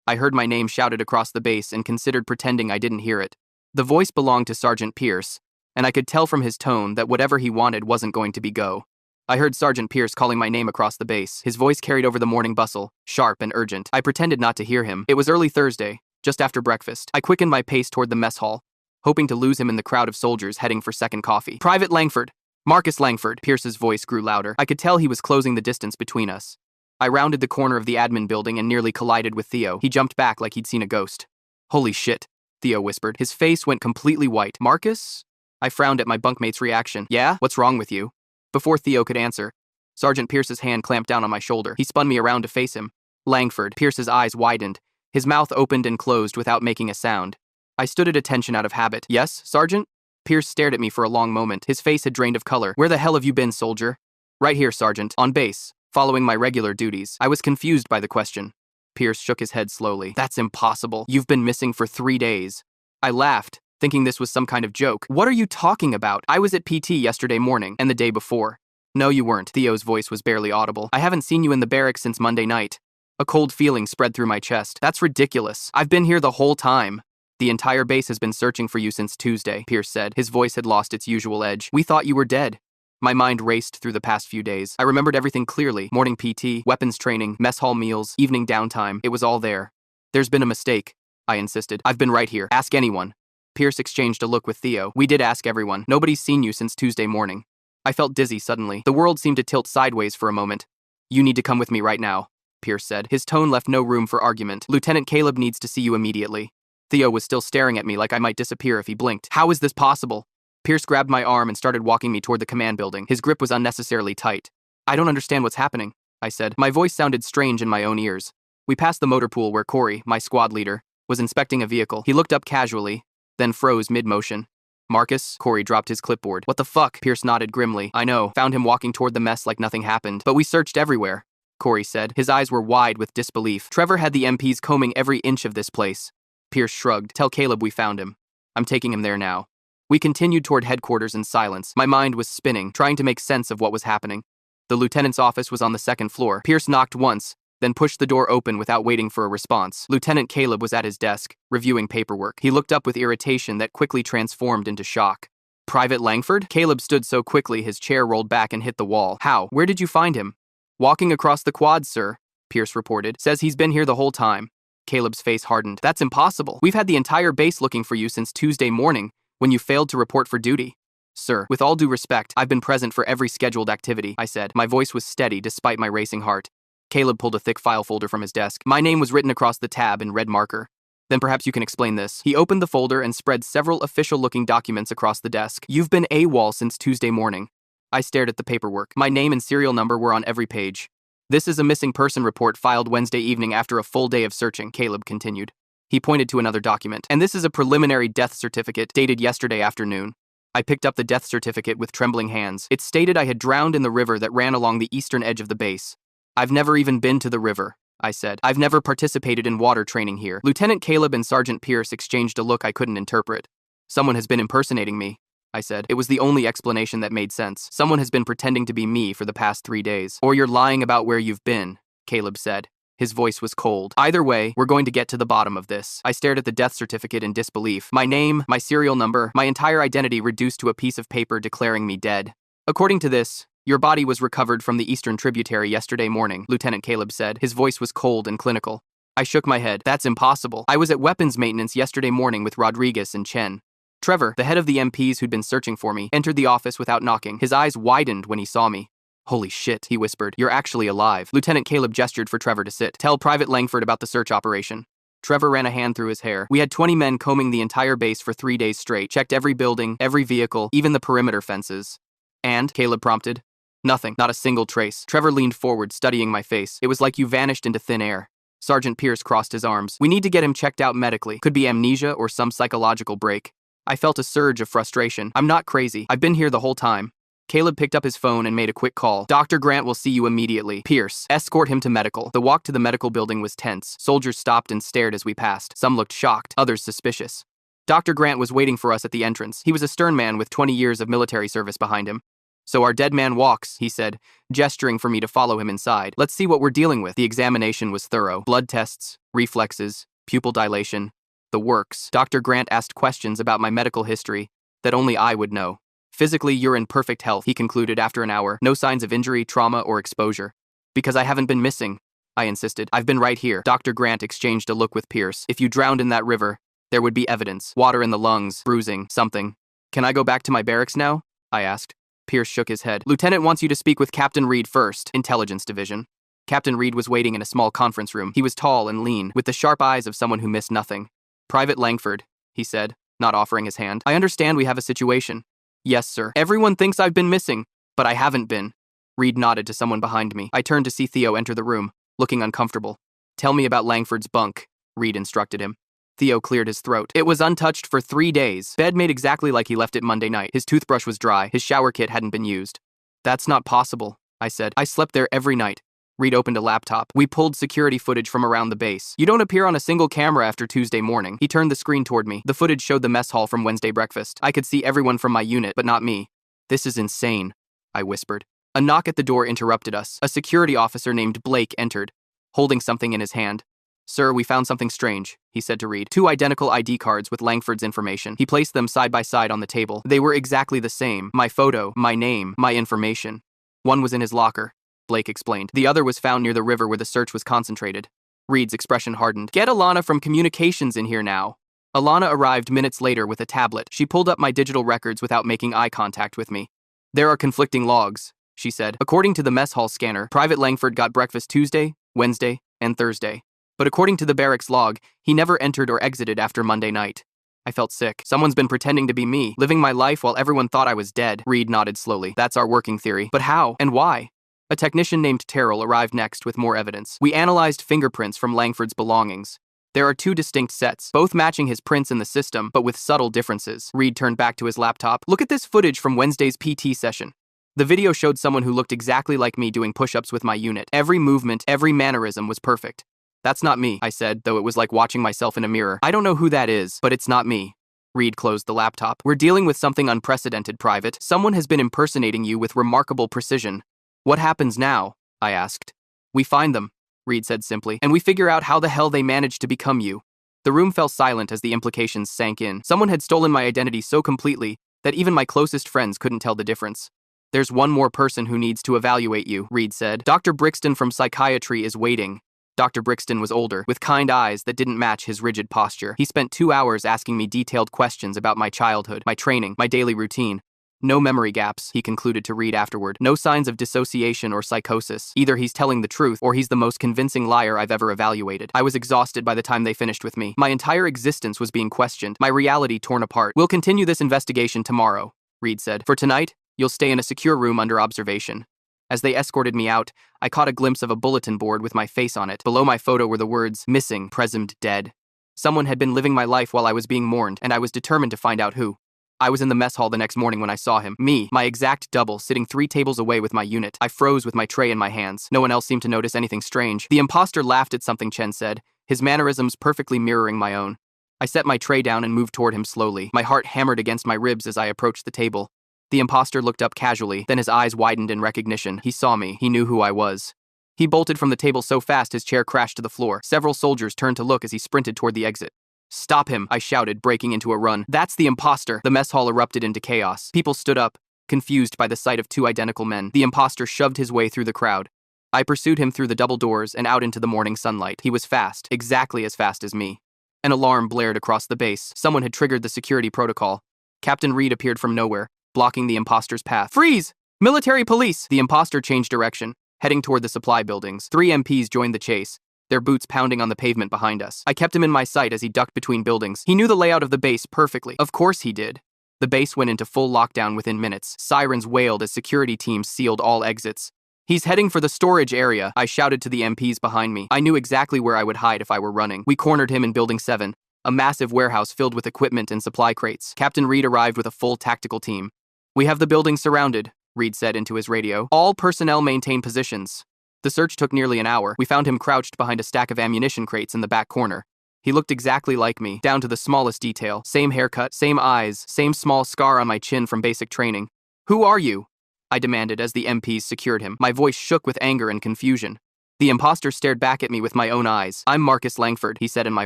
I heard my name shouted across the base and considered pretending I didn't hear it. The voice belonged to Sergeant Pierce, and I could tell from his tone that whatever he wanted wasn't going to be go. I heard Sergeant Pierce calling my name across the base. His voice carried over the morning bustle, sharp and urgent. I pretended not to hear him. It was early Thursday, just after breakfast. I quickened my pace toward the mess hall, hoping to lose him in the crowd of soldiers heading for second coffee. Private Langford! Marcus Langford! Pierce's voice grew louder. I could tell he was closing the distance between us. I rounded the corner of the admin building and nearly collided with Theo. He jumped back like he'd seen a ghost. Holy shit, Theo whispered. His face went completely white. Marcus? I frowned at my bunkmate's reaction. Yeah? What's wrong with you? Before Theo could answer, Sergeant Pierce's hand clamped down on my shoulder. He spun me around to face him. Langford. Pierce's eyes widened. His mouth opened and closed without making a sound. I stood at attention out of habit. Yes, Sergeant? Pierce stared at me for a long moment. His face had drained of color. Where the hell have you been, soldier? Right here, Sergeant. On base. Following my regular duties. I was confused by the question. Pierce shook his head slowly. That's impossible. You've been missing for 3 days. I laughed, thinking this was some kind of joke. What are you talking about? I was at PT yesterday morning and the day before. No, you weren't. Theo's voice was barely audible. I haven't seen you in the barracks since Monday night. A cold feeling spread through my chest. That's ridiculous. I've been here the whole time. The entire base has been searching for you since Tuesday, Pierce said. His voice had lost its usual edge. We thought you were dead. My mind raced through the past few days. I remembered everything clearly. Morning PT, weapons training, mess hall meals, evening downtime. It was all there. There's been a mistake, I insisted. I've been right here. Ask anyone. Pierce exchanged a look with Theo. We did ask everyone. Nobody's seen you since Tuesday morning. I felt dizzy suddenly. The world seemed to tilt sideways for a moment. You need to come with me right now, Pierce said. His tone left no room for argument. Lieutenant Caleb needs to see you immediately. Theo was still staring at me like I might disappear if he blinked. How is this possible? Pierce grabbed my arm and started walking me toward the command building. His grip was unnecessarily tight. I don't understand what's happening, I said. My voice sounded strange in my own ears. We passed the motor pool where Corey, my squad leader, was inspecting a vehicle. He looked up casually, then froze mid-motion. Marcus? Corey dropped his clipboard. What the fuck? Pierce nodded grimly. I know. Found him walking toward the mess like nothing happened. But we searched everywhere, Corey said. His eyes were wide with disbelief. Trevor had the MPs combing every inch of this place. Pierce shrugged. Tell Caleb we found him. I'm taking him there now. We continued toward headquarters in silence. My mind was spinning, trying to make sense of what was happening. The lieutenant's office was on the second floor. Pierce knocked once, then pushed the door open without waiting for a response. Lieutenant Caleb was at his desk, reviewing paperwork. He looked up with irritation that quickly transformed into shock. Private Langford? Caleb stood so quickly his chair rolled back and hit the wall. How? Where did you find him? Walking across the quad, sir, Pierce reported. Says he's been here the whole time. Caleb's face hardened. That's impossible. We've had the entire base looking for you since Tuesday morning, when you failed to report for duty. Sir, with all due respect, I've been present for every scheduled activity, I said. My voice was steady despite my racing heart. Caleb pulled a thick file folder from his desk. My name was written across the tab in red marker. Then perhaps you can explain this. He opened the folder and spread several official-looking documents across the desk. You've been AWOL since Tuesday morning. I stared at the paperwork. My name and serial number were on every page. This is a missing person report filed Wednesday evening after a full day of searching, Caleb continued. He pointed to another document. And this is a preliminary death certificate dated yesterday afternoon. I picked up the death certificate with trembling hands. It stated I had drowned in the river that ran along the eastern edge of the base. I've never even been to the river, I said. I've never participated in water training here. Lieutenant Caleb and Sergeant Pierce exchanged a look I couldn't interpret. Someone has been impersonating me, I said. It was the only explanation that made sense. Someone has been pretending to be me for the past 3 days. Or you're lying about where you've been, Caleb said. His voice was cold. Either way, we're going to get to the bottom of this. I stared at the death certificate in disbelief. My name, my serial number, my entire identity reduced to a piece of paper declaring me dead. According to this, your body was recovered from the eastern tributary yesterday morning, Lieutenant Caleb said. His voice was cold and clinical. I shook my head. That's impossible. I was at weapons maintenance yesterday morning with Rodriguez and Chen. Trevor, the head of the MPs who'd been searching for me, entered the office without knocking. His eyes widened when he saw me. Holy shit, he whispered. You're actually alive. Lieutenant Caleb gestured for Trevor to sit. Tell Private Langford about the search operation. Trevor ran a hand through his hair. We had 20 men combing the entire base for 3 days straight, checked every building, every vehicle, even the perimeter fences. And, Caleb prompted. Nothing, not a single trace. Trevor leaned forward, studying my face. It was like you vanished into thin air. Sergeant Pierce crossed his arms. We need to get him checked out medically. Could be amnesia or some psychological break. I felt a surge of frustration. I'm not crazy. I've been here the whole time. Caleb picked up his phone and made a quick call. Dr. Grant will see you immediately. Pierce, escort him to medical. The walk to the medical building was tense. Soldiers stopped and stared as we passed. Some looked shocked, others suspicious. Dr. Grant was waiting for us at the entrance. He was a stern man with 20 years of military service behind him. "So our dead man walks," he said, gesturing for me to follow him inside. "Let's see what we're dealing with." The examination was thorough. Blood tests, reflexes, pupil dilation, the works. Dr. Grant asked questions about my medical history that only I would know. "Physically, you're in perfect health," he concluded after an hour. "No signs of injury, trauma, or exposure." "Because I haven't been missing," I insisted. "I've been right here." Dr. Grant exchanged a look with Pierce. "If you drowned in that river, there would be evidence. Water in the lungs, bruising, something." "Can I go back to my barracks now?" I asked. Pierce shook his head. "Lieutenant wants you to speak with Captain Reed first, Intelligence Division." Captain Reed was waiting in a small conference room. He was tall and lean, with the sharp eyes of someone who missed nothing. "Private Langford," he said, not offering his hand. "I understand we have a situation." "Yes, sir. Everyone thinks I've been missing, but I haven't been." Reed nodded to someone behind me. I turned to see Theo enter the room, looking uncomfortable. "Tell me about Langford's bunk," Reed instructed him. Theo cleared his throat. "It was untouched for 3 days. Bed made exactly like he left it Monday night. His toothbrush was dry. His shower kit hadn't been used." "That's not possible," I said. "I slept there every night." Reed opened a laptop. "We pulled security footage from around the base. You don't appear on a single camera after Tuesday morning." He turned the screen toward me. The footage showed the mess hall from Wednesday breakfast. I could see everyone from my unit, but not me. "This is insane," I whispered. A knock at the door interrupted us. A security officer named Blake entered, holding something in his hand. "Sir, we found something strange," he said to Reed. 2 identical ID cards with Langford's information. He placed them side by side on the table. They were exactly the same. My photo, my name, my information. "One was in his locker," Blake explained. "The other was found near the river where the search was concentrated." Reed's expression hardened. "Get Alana from communications in here now." Alana arrived minutes later with a tablet. She pulled up my digital records without making eye contact with me. "There are conflicting logs," she said. "According to the mess hall scanner, Private Langford got breakfast Tuesday, Wednesday, and Thursday. But according to the barracks log, he never entered or exited after Monday night." I felt sick. Someone's been pretending to be me, living my life while everyone thought I was dead. Reed nodded slowly. "That's our working theory. But how and why?" A technician named Terrell arrived next with more evidence. We analyzed fingerprints from Langford's belongings. There are 2 distinct sets, both matching his prints in the system, but with subtle differences. Reed turned back to his laptop. "Look at this footage from Wednesday's PT session." The video showed someone who looked exactly like me doing push-ups with my unit. Every movement, every mannerism was perfect. "That's not me," I said, though it was like watching myself in a mirror. "I don't know who that is, but it's not me." Reed closed the laptop. "We're dealing with something unprecedented, Private. Someone has been impersonating you with remarkable precision." "What happens now?" I asked. "We find them," Reed said simply, "and we figure out how the hell they managed to become you." The room fell silent as the implications sank in. Someone had stolen my identity so completely that even my closest friends couldn't tell the difference. "There's one more person who needs to evaluate you," Reed said. "Dr. Brixton from psychiatry is waiting." Dr. Brixton was older, with kind eyes that didn't match his rigid posture. He spent 2 hours asking me detailed questions about my childhood, my training, my daily routine. "No memory gaps," he concluded to Reed afterward. "No signs of dissociation or psychosis. Either he's telling the truth, or he's the most convincing liar I've ever evaluated." I was exhausted by the time they finished with me. My entire existence was being questioned, my reality torn apart. "We'll continue this investigation tomorrow," Reed said. "For tonight, you'll stay in a secure room under observation." As they escorted me out, I caught a glimpse of a bulletin board with my face on it. Below my photo were the words, "Missing, presumed dead." Someone had been living my life while I was being mourned, and I was determined to find out who. I was in the mess hall the next morning when I saw him. Me, my exact double, sitting 3 tables away with my unit. I froze with my tray in my hands. No one else seemed to notice anything strange. The imposter laughed at something Chen said, his mannerisms perfectly mirroring my own. I set my tray down and moved toward him slowly. My heart hammered against my ribs as I approached the table. The imposter looked up casually, then his eyes widened in recognition. He saw me. He knew who I was. He bolted from the table so fast his chair crashed to the floor. Several soldiers turned to look as he sprinted toward the exit. "Stop him," I shouted, breaking into a run. "That's the imposter." The mess hall erupted into chaos. People stood up, confused by the sight of 2 identical men. The imposter shoved his way through the crowd. I pursued him through the double doors and out into the morning sunlight. He was fast, exactly as fast as me. An alarm blared across the base. Someone had triggered the security protocol. Captain Reed appeared from nowhere, blocking the imposter's path. "Freeze! Military police!" The imposter changed direction, heading toward the supply buildings. 3 MPs joined the chase, their boots pounding on the pavement behind us. I kept him in my sight as he ducked between buildings. He knew the layout of the base perfectly. Of course he did. The base went into full lockdown within minutes. Sirens wailed as security teams sealed all exits. "He's heading for the storage area," I shouted to the MPs behind me. I knew exactly where I would hide if I were running. We cornered him in Building 7, a massive warehouse filled with equipment and supply crates. Captain Reed arrived with a full tactical team. "We have the building surrounded," Reed said into his radio. "All personnel maintain positions." The search took nearly an hour. We found him crouched behind a stack of ammunition crates in the back corner. He looked exactly like me, down to the smallest detail. Same haircut, same eyes, same small scar on my chin from basic training. "Who are you?" I demanded as the MPs secured him. My voice shook with anger and confusion. The imposter stared back at me with my own eyes. I'm Marcus Langford, he said in my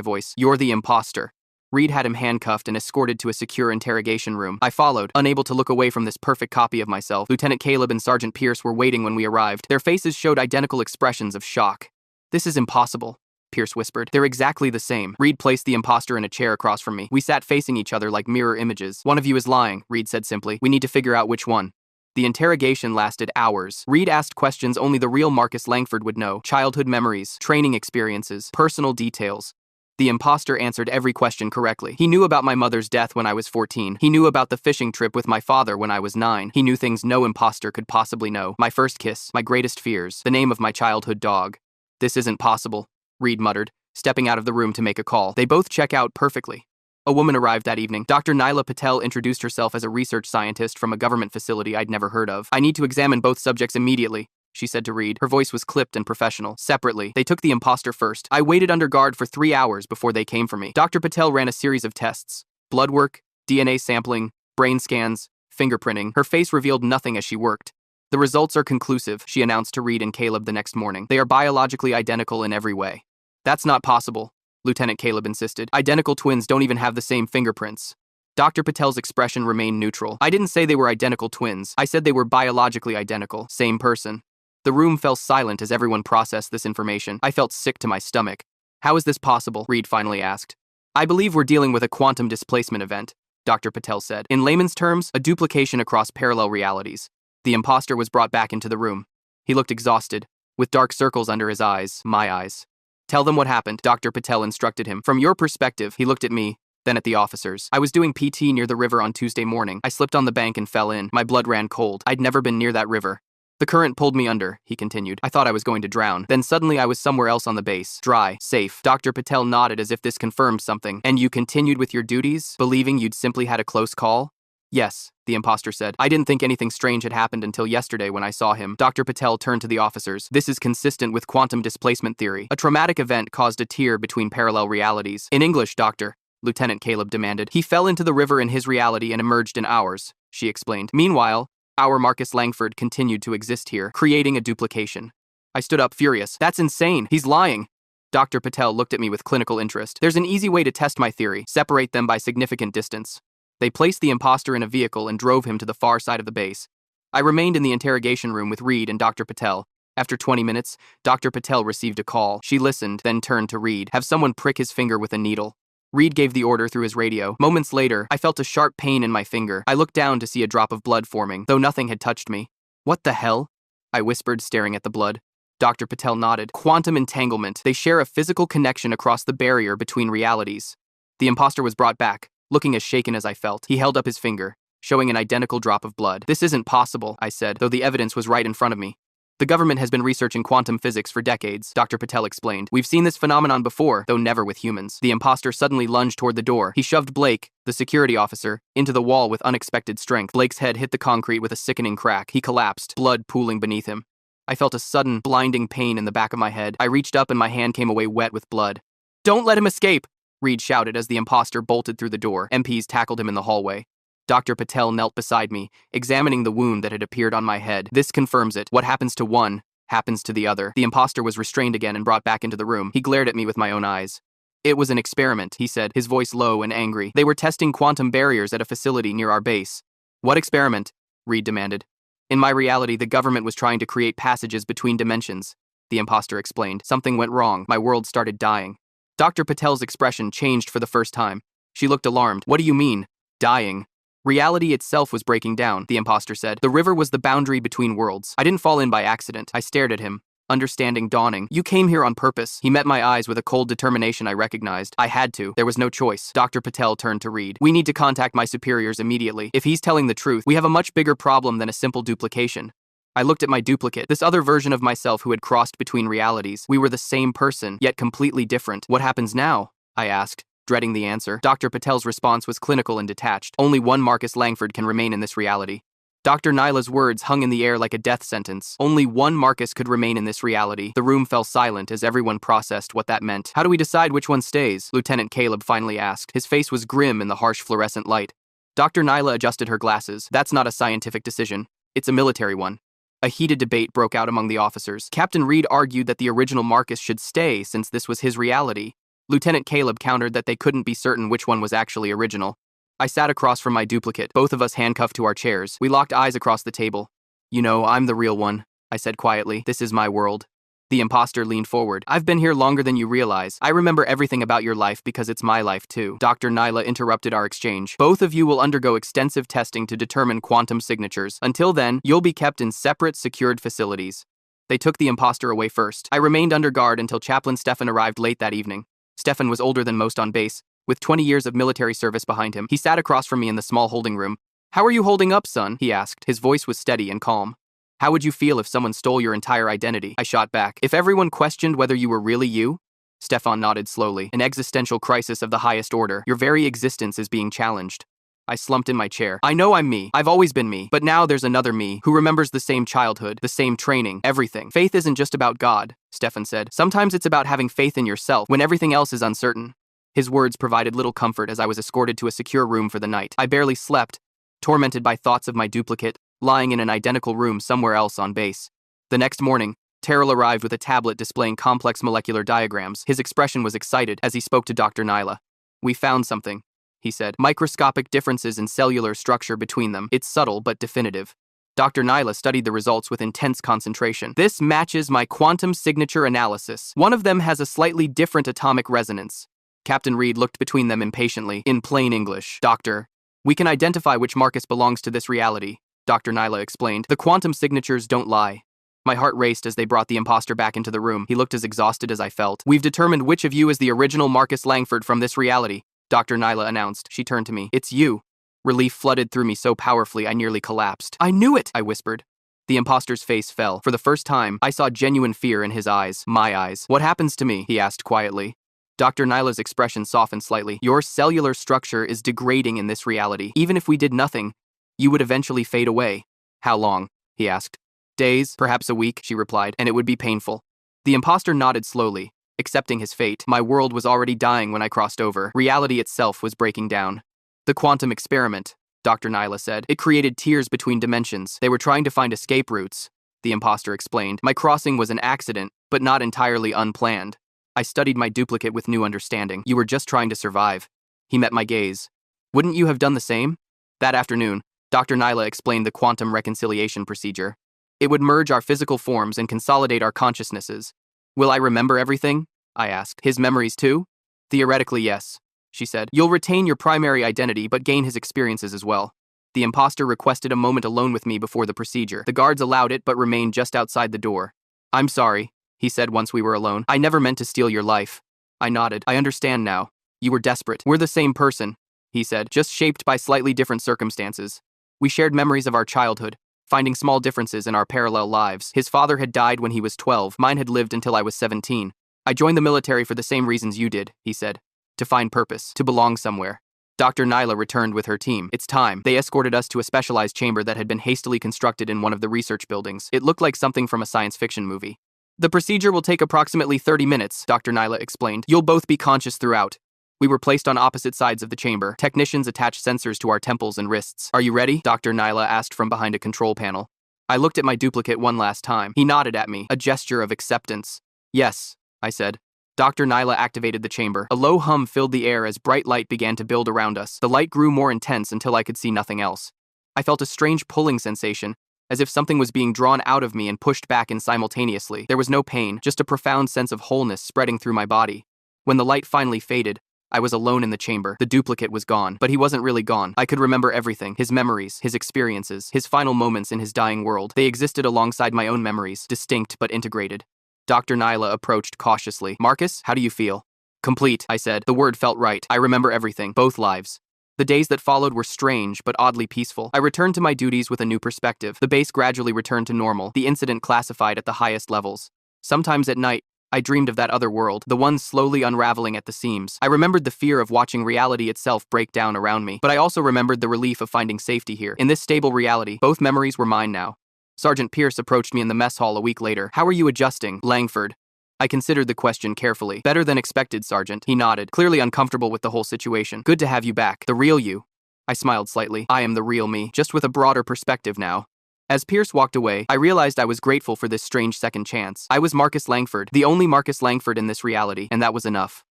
voice. You're the imposter. Reed had him handcuffed and escorted to a secure interrogation room. I followed, unable to look away from this perfect copy of myself. Lieutenant Caleb and Sergeant Pierce were waiting when we arrived. Their faces showed identical expressions of shock. This is impossible, Pierce whispered. They're exactly the same. Reed placed the imposter in a chair across from me. We sat facing each other like mirror images. One of you is lying, Reed said simply. We need to figure out which one. The interrogation lasted hours. Reed asked questions only the real Marcus Langford would know. Childhood memories, training experiences, personal details. The imposter answered every question correctly. He knew about my mother's death when I was 14. He knew about the fishing trip with my father when I was 9. He knew things no imposter could possibly know. My first kiss, my greatest fears, the name of my childhood dog. This isn't possible, Reed muttered, stepping out of the room to make a call. They both check out perfectly. A woman arrived that evening. Dr. Nyla Patel introduced herself as a research scientist from a government facility I'd never heard of. I need to examine both subjects immediately, she said to Reed. Her voice was clipped and professional. Separately, they took the imposter first. I waited under guard for 3 hours before they came for me. Dr. Patel ran a series of tests. Blood work, DNA sampling, brain scans, fingerprinting. Her face revealed nothing as she worked. The results are conclusive, she announced to Reed and Caleb the next morning. They are biologically identical in every way. That's not possible, Lieutenant Caleb insisted. Identical twins don't even have the same fingerprints. Dr. Patel's expression remained neutral. I didn't say they were identical twins. I said they were biologically identical. Same person. The room fell silent as everyone processed this information. I felt sick to my stomach. How is this possible? Reed finally asked. I believe we're dealing with a quantum displacement event, Dr. Patel said. In layman's terms, a duplication across parallel realities. The imposter was brought back into the room. He looked exhausted, with dark circles under his eyes, my eyes. Tell them what happened, Dr. Patel instructed him. From your perspective, he looked at me, then at the officers. I was doing PT near the river on Tuesday morning. I slipped on the bank and fell in. My blood ran cold. I'd never been near that river. The current pulled me under, he continued. I thought I was going to drown. Then suddenly I was somewhere else on the base. Dry, safe. Dr. Patel nodded as if this confirmed something. And you continued with your duties, believing you'd simply had a close call? Yes, the imposter said. I didn't think anything strange had happened until yesterday when I saw him. Dr. Patel turned to the officers. This is consistent with quantum displacement theory. A traumatic event caused a tear between parallel realities. In English, Doctor, Lieutenant Caleb demanded. He fell into the river in his reality and emerged in ours, she explained. Meanwhile, our Marcus Langford continued to exist here, creating a duplication. I stood up furious. That's insane. He's lying. Dr. Patel looked at me with clinical interest. There's an easy way to test my theory. Separate them by significant distance. They placed the imposter in a vehicle and drove him to the far side of the base. I remained in the interrogation room with Reed and Dr. Patel. After 20 minutes, Dr. Patel received a call. She listened, then turned to Reed. Have someone prick his finger with a needle. Reed gave the order through his radio. Moments later, I felt a sharp pain in my finger. I looked down to see a drop of blood forming, though nothing had touched me. What the hell? I whispered, staring at the blood. Dr. Patel nodded. Quantum entanglement. They share a physical connection across the barrier between realities. The imposter was brought back. Looking as shaken as I felt, he held up his finger, showing an identical drop of blood. This isn't possible, I said, though the evidence was right in front of me. The government has been researching quantum physics for decades, Dr. Patel explained. We've seen this phenomenon before, though never with humans. The imposter suddenly lunged toward the door. He shoved Blake, the security officer, into the wall with unexpected strength. Blake's head hit the concrete with a sickening crack. He collapsed, blood pooling beneath him. I felt a sudden, blinding pain in the back of my head. I reached up and my hand came away wet with blood. Don't let him escape! Reed shouted as the imposter bolted through the door. MPs tackled him in the hallway. Dr. Patel knelt beside me, examining the wound that had appeared on my head. This confirms it. What happens to one, happens to the other. The imposter was restrained again and brought back into the room. He glared at me with my own eyes. It was an experiment, he said, his voice low and angry. They were testing quantum barriers at a facility near our base. What experiment? Reed demanded. In my reality, the government was trying to create passages between dimensions, the imposter explained. Something went wrong. My world started dying. Dr. Patel's expression changed for the first time. She looked alarmed. What do you mean, dying? Reality itself was breaking down, the imposter said. The river was the boundary between worlds. I didn't fall in by accident. I stared at him, understanding dawning. You came here on purpose. He met my eyes with a cold determination I recognized. I had to. There was no choice. Dr. Patel turned to Reed. We need to contact my superiors immediately. If he's telling the truth, we have a much bigger problem than a simple duplication. I looked at my duplicate, this other version of myself who had crossed between realities. We were the same person, yet completely different. What happens now? I asked, dreading the answer. Dr. Patel's response was clinical and detached. Only one Marcus Langford can remain in this reality. Dr. Nyla's words hung in the air like a death sentence. Only one Marcus could remain in this reality. The room fell silent as everyone processed what that meant. How do we decide which one stays? Lieutenant Caleb finally asked. His face was grim in the harsh fluorescent light. Dr. Nyla adjusted her glasses. That's not a scientific decision. It's a military one. A heated debate broke out among the officers. Captain Reed argued that the original Marcus should stay since this was his reality. Lieutenant Caleb countered that they couldn't be certain which one was actually original. I sat across from my duplicate, both of us handcuffed to our chairs. We locked eyes across the table. You know, I'm the real one, I said quietly. This is my world. The imposter leaned forward. I've been here longer than you realize. I remember everything about your life because it's my life too. Dr. Nyla interrupted our exchange. Both of you will undergo extensive testing to determine quantum signatures. Until then, you'll be kept in separate, secured facilities. They took the imposter away first. I remained under guard until Chaplain Stefan arrived late that evening. Stefan was older than most on base, with 20 years of military service behind him. He sat across from me in the small holding room. How are you holding up, son? He asked. His voice was steady and calm. How would you feel if someone stole your entire identity? I shot back. If everyone questioned whether you were really you? Stefan nodded slowly. An existential crisis of the highest order. Your very existence is being challenged. I slumped in my chair. I know I'm me. I've always been me. But now there's another me who remembers the same childhood, the same training, everything. Faith isn't just about God, Stefan said. Sometimes it's about having faith in yourself when everything else is uncertain. His words provided little comfort as I was escorted to a secure room for the night. I barely slept, tormented by thoughts of my duplicate, lying in an identical room somewhere else on base. The next morning, Terrell arrived with a tablet displaying complex molecular diagrams. His expression was excited as he spoke to Dr. Nyla. We found something, he said. Microscopic differences in cellular structure between them. It's subtle but definitive. Dr. Nyla studied the results with intense concentration. This matches my quantum signature analysis. One of them has a slightly different atomic resonance. Captain Reed looked between them impatiently. In plain English, Doctor, we can identify which Marcus belongs to this reality, Dr. Nyla explained. The quantum signatures don't lie. My heart raced as they brought the imposter back into the room. He looked as exhausted as I felt. We've determined which of you is the original Marcus Langford from this reality, Dr. Nyla announced. She turned to me. It's you. Relief flooded through me so powerfully I nearly collapsed. I knew it, I whispered. The imposter's face fell. For the first time, I saw genuine fear in his eyes. My eyes. What happens to me? He asked quietly. Dr. Nyla's expression softened slightly. Your cellular structure is degrading in this reality. Even if we did nothing, you would eventually fade away. How long? He asked. Days, perhaps a week, she replied, and it would be painful. The imposter nodded slowly, accepting his fate. My world was already dying when I crossed over. Reality itself was breaking down. The quantum experiment, Dr. Nyla said. It created tiers between dimensions. They were trying to find escape routes, the imposter explained. My crossing was an accident, but not entirely unplanned. I studied my duplicate with new understanding. You were just trying to survive. He met my gaze. Wouldn't you have done the same? That afternoon, Dr. Nyla explained the quantum reconciliation procedure. It would merge our physical forms and consolidate our consciousnesses. Will I remember everything? I asked. His memories too? Theoretically, yes, she said. You'll retain your primary identity but gain his experiences as well. The imposter requested a moment alone with me before the procedure. The guards allowed it but remained just outside the door. I'm sorry, he said once we were alone. I never meant to steal your life. I nodded. I understand now. You were desperate. We're the same person, he said, just shaped by slightly different circumstances. We shared memories of our childhood, finding small differences in our parallel lives. His father had died when he was 12. Mine had lived until I was 17. I joined the military for the same reasons you did, he said. To find purpose, to belong somewhere. Dr. Nyla returned with her team. It's time. They escorted us to a specialized chamber that had been hastily constructed in one of the research buildings. It looked like something from a science fiction movie. The procedure will take approximately 30 minutes, Dr. Nyla explained. You'll both be conscious throughout. We were placed on opposite sides of the chamber. Technicians attached sensors to our temples and wrists. Are you ready? Dr. Nyla asked from behind a control panel. I looked at my duplicate one last time. He nodded at me, a gesture of acceptance. Yes, I said. Dr. Nyla activated the chamber. A low hum filled the air as bright light began to build around us. The light grew more intense until I could see nothing else. I felt a strange pulling sensation, as if something was being drawn out of me and pushed back in simultaneously. There was no pain, just a profound sense of wholeness spreading through my body. When the light finally faded, I was alone in the chamber. The duplicate was gone, but he wasn't really gone. I could remember everything, his memories, his experiences, his final moments in his dying world. They existed alongside my own memories, distinct but integrated. Dr. Nyla approached cautiously. Marcus, how do you feel? Complete, I said. The word felt right. I remember everything, both lives. The days that followed were strange but oddly peaceful. I returned to my duties with a new perspective. The base gradually returned to normal, the incident classified at the highest levels. Sometimes at night, I dreamed of that other world, the one slowly unraveling at the seams. I remembered the fear of watching reality itself break down around me, but I also remembered the relief of finding safety here. In this stable reality, both memories were mine now. Sergeant Pierce approached me in the mess hall a week later. How are you adjusting, Langford? I considered the question carefully. Better than expected, Sergeant. He nodded, clearly uncomfortable with the whole situation. Good to have you back. The real you. I smiled slightly. I am the real me, just with a broader perspective now. As Pierce walked away, I realized I was grateful for this strange second chance. I was Marcus Langford, the only Marcus Langford in this reality, and that was enough.